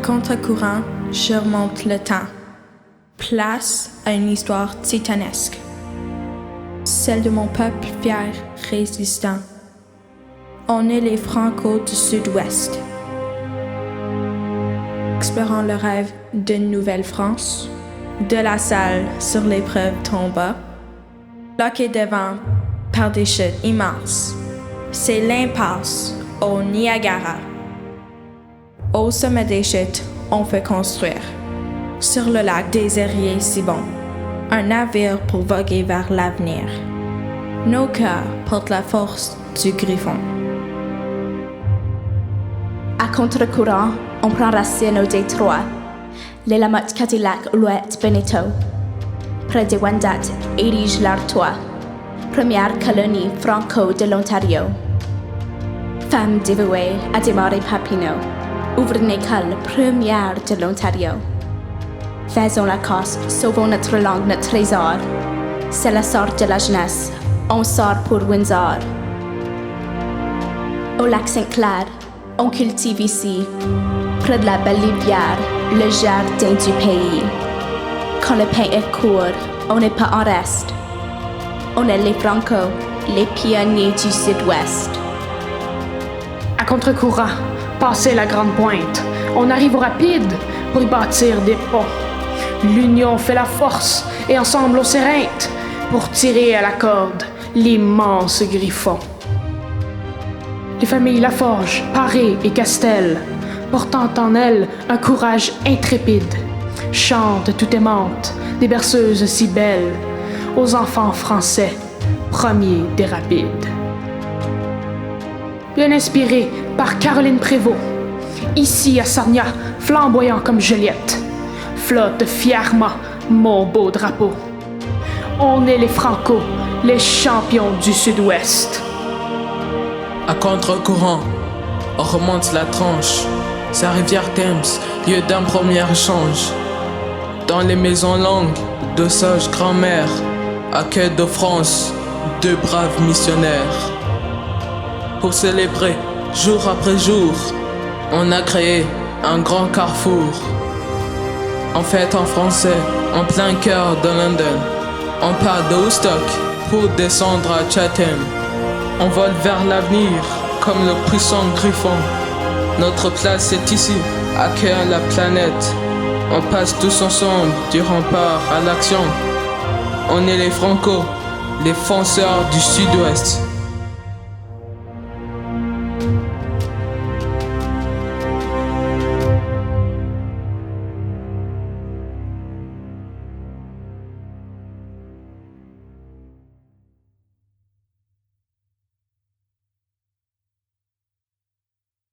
contre-courant, je remonte le temps. Place à une histoire titanesque. Celle de mon peuple fier, résistant. On est les Franco du Sud-Ouest. Explorant le rêve d'une nouvelle France, de la salle sur l'épreuve tomba, bloqué devant par des chutes immenses. C'est l'impasse au Niagara. Au sommet des chutes, on fait construire, sur le lac désert si bon, un navire pour voguer vers l'avenir. Nos cœurs portent la force du griffon. À contre-courant, on prend racine au détroit. Les Lamotte Cadillac Ouellette Benito. Près de Wendat érige leur toit. Première colonie franco de l'Ontario. Femme dévouée à démarrer Papineau. Ouvre une école première de l'Ontario. Faisons la casse, sauvons notre langue, notre trésor. C'est la sorte de la jeunesse, on sort pour Windsor. Au lac Saint-Clair, on cultive ici, près de la belle rivière, le jardin du pays. Quand le pain est court, on n'est pas en reste. On est les Franco, les pionniers du Sud-Ouest. À contre-courant, passer la grande pointe, on arrive au rapide pour y bâtir des ponts. L'union fait la force et ensemble on s'éreinte pour tirer à la corde l'immense griffon. Les familles Laforge, Paré et Castel, portant en elles un courage intrépide, chantent tout aimante des berceuses si belles aux enfants français, premiers des rapides. Bien inspiré par Caroline Prévost, ici à Sarnia, flamboyant comme Juliette, flotte fièrement mon beau drapeau. On est les Franco, les champions du Sud-Ouest. À contre-courant, on remonte la tranche. Sa rivière Thames, lieu d'un premier échange. Dans les maisons longues, de sages grand-mères, accueil de France, deux braves missionnaires. Pour célébrer, jour après jour, on a créé un grand carrefour. On fête en français, en plein cœur de London. On part de Woodstock pour descendre à Chatham. On vole vers l'avenir comme le puissant griffon. Notre place est ici, accueillir la planète. On passe tous ensemble du rempart à l'action. On est les Franco, les fonceurs du Sud-Ouest.